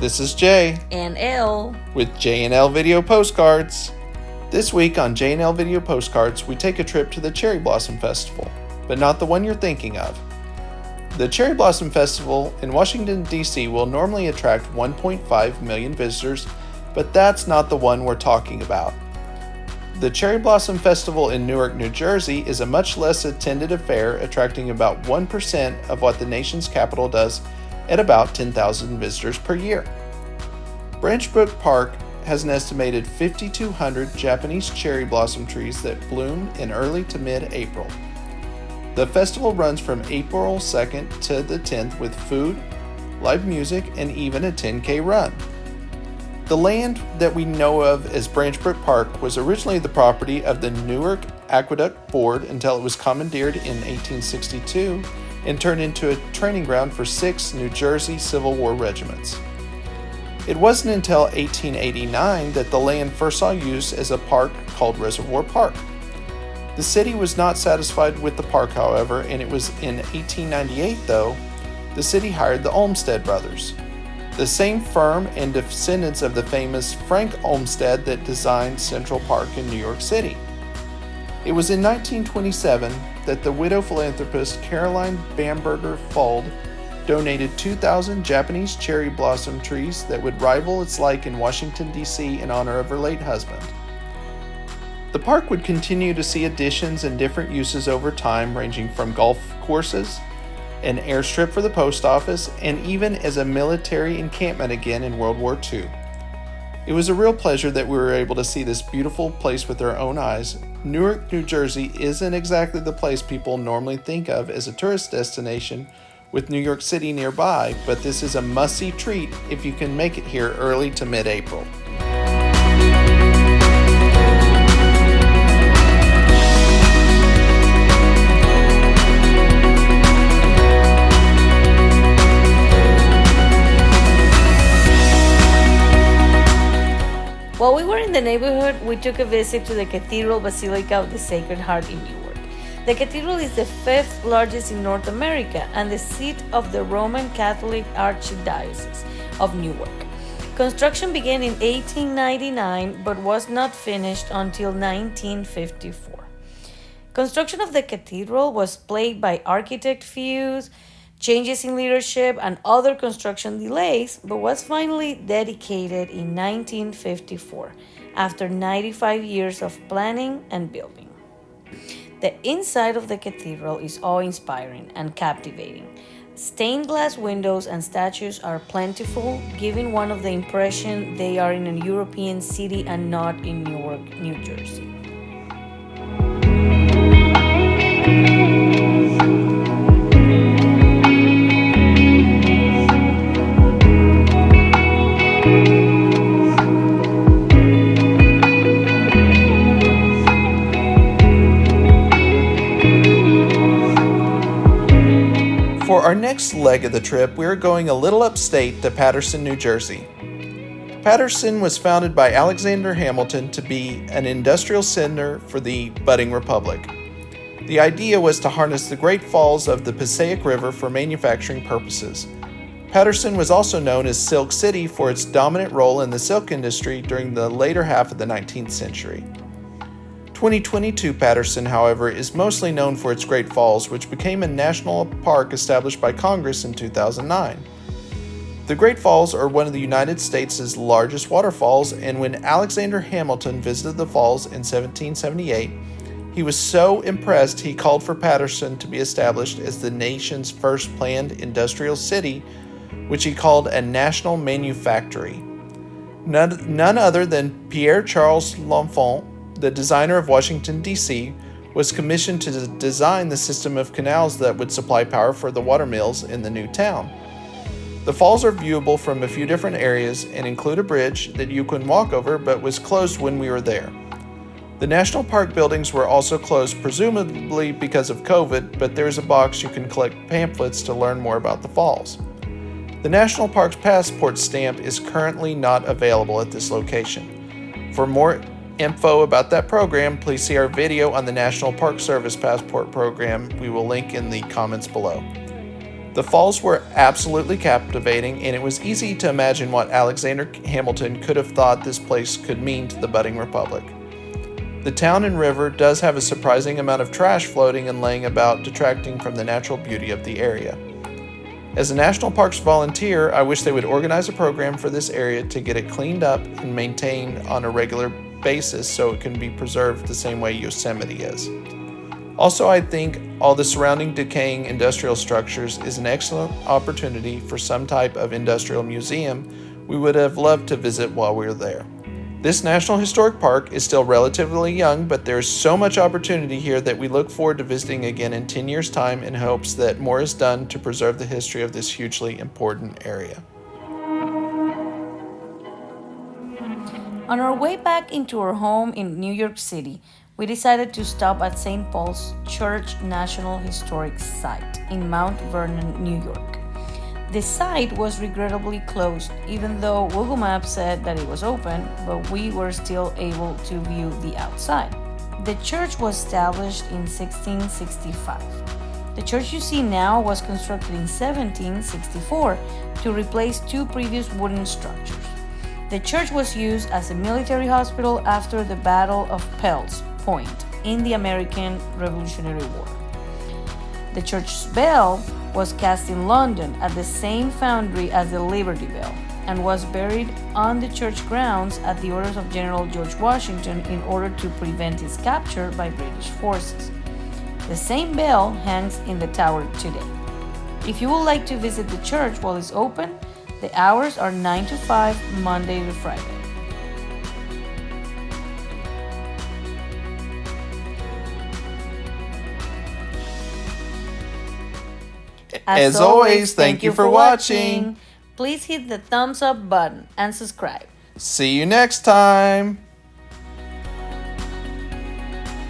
This is Jay and L with J&L Video Postcards. This week on J&L Video Postcards, we take a trip to the Cherry Blossom Festival, but not the one you're thinking of. The Cherry Blossom Festival in Washington, D.C. will normally attract 1.5 million visitors, but that's not the one we're talking about. The Cherry Blossom Festival in Newark, New Jersey is a much less attended affair, attracting about 1% of what the nation's capital does at about 10,000 visitors per year. Brook Park has an estimated 5,200 Japanese cherry blossom trees that bloom in early to mid-April. The festival runs from April 2nd to the 10th with food, live music, and even a 10K run. The land that we know of as Brook Park was originally the property of the Newark Aqueduct Board until it was commandeered in 1862 and turned into a training ground for 6 New Jersey Civil War regiments. It wasn't until 1889 that the land first saw use as a park called Reservoir Park. The city was not satisfied with the park, however, and it was in 1898, though, the city hired the Olmsted brothers, the same firm and descendants of the famous Frank Olmsted that designed Central Park in New York City. It was in 1927 that the widow philanthropist Caroline Bamberger Fuld donated 2,000 Japanese cherry blossom trees that would rival its like in Washington, D.C. in honor of her late husband. The park would continue to see additions and different uses over time, ranging from golf courses, an airstrip for the post office, and even as a military encampment again in World War II. It was a real pleasure that we were able to see this beautiful place with our own eyes. Newark, New Jersey isn't exactly the place people normally think of as a tourist destination with New York City nearby, but this is a must-see treat if you can make it here early to mid-April. While we were in the neighborhood, we took a visit to the Cathedral Basilica of the Sacred Heart in Newark. The cathedral is the 5th largest in North America and the seat of the Roman Catholic Archdiocese of Newark. Construction began in 1899 but was not finished until 1954. Construction of the cathedral was plagued by architect feuds, changes in leadership, and other construction delays, but was finally dedicated in 1954 after 95 years of planning and building. The inside of the cathedral is awe-inspiring and captivating. Stained glass windows and statues are plentiful, giving one of the impression they are in a European city and not in Newark, New Jersey. For our next leg of the trip, we're going a little upstate to Patterson, New Jersey. Patterson was founded by Alexander Hamilton to be an industrial center for the budding republic. The idea was to harness the great falls of the Passaic River for manufacturing purposes. Patterson was also known as Silk City for its dominant role in the silk industry during the later half of the 19th century. 2022 Patterson, however, is mostly known for its Great Falls, which became a national park established by Congress in 2009. The Great Falls are one of the United States' largest waterfalls, and when Alexander Hamilton visited the falls in 1778, he was so impressed he called for Patterson to be established as the nation's first planned industrial city, which he called a national manufactory. None other than Pierre Charles L'Enfant, the designer of Washington, D.C., was commissioned to design the system of canals that would supply power for the water mills in the new town. The falls are viewable from a few different areas and include a bridge that you can walk over but was closed when we were there. The National Park buildings were also closed, presumably because of COVID, but there is a box you can collect pamphlets to learn more about the falls. The National Park's passport stamp is currently not available at this location. For more info about that program, please see our video on the National Park Service Passport Program. We will link in the comments below. The falls were absolutely captivating, and it was easy to imagine what Alexander Hamilton could have thought this place could mean to the budding republic. The town and river does have a surprising amount of trash floating and laying about, detracting from the natural beauty of the area. As a National Parks volunteer, I wish they would organize a program for this area to get it cleaned up and maintained on a regular basis so it can be preserved the same way Yosemite is. Also, I think all the surrounding decaying industrial structures is an excellent opportunity for some type of industrial museum we would have loved to visit while we were there. This National Historic Park is still relatively young, but there is so much opportunity here that we look forward to visiting again in 10 years' time in hopes that more is done to preserve the history of this hugely important area. On our way back into our home in New York City, we decided to stop at St. Paul's Church National Historic Site in Mount Vernon, New York. The site was regrettably closed, even though Google Maps said that it was open, but we were still able to view the outside. The church was established in 1665. The church you see now was constructed in 1764 to replace two previous wooden structures. The church was used as a military hospital after the Battle of Pel's Point in the American Revolutionary War. The church's bell was cast in London at the same foundry as the Liberty Bell and was buried on the church grounds at the orders of General George Washington in order to prevent its capture by British forces. The same bell hangs in the tower today. If you would like to visit the church while it's open, the hours are 9 to 5, Monday to Friday. As always, thank you for watching. Please hit the thumbs up button and subscribe. See you next time.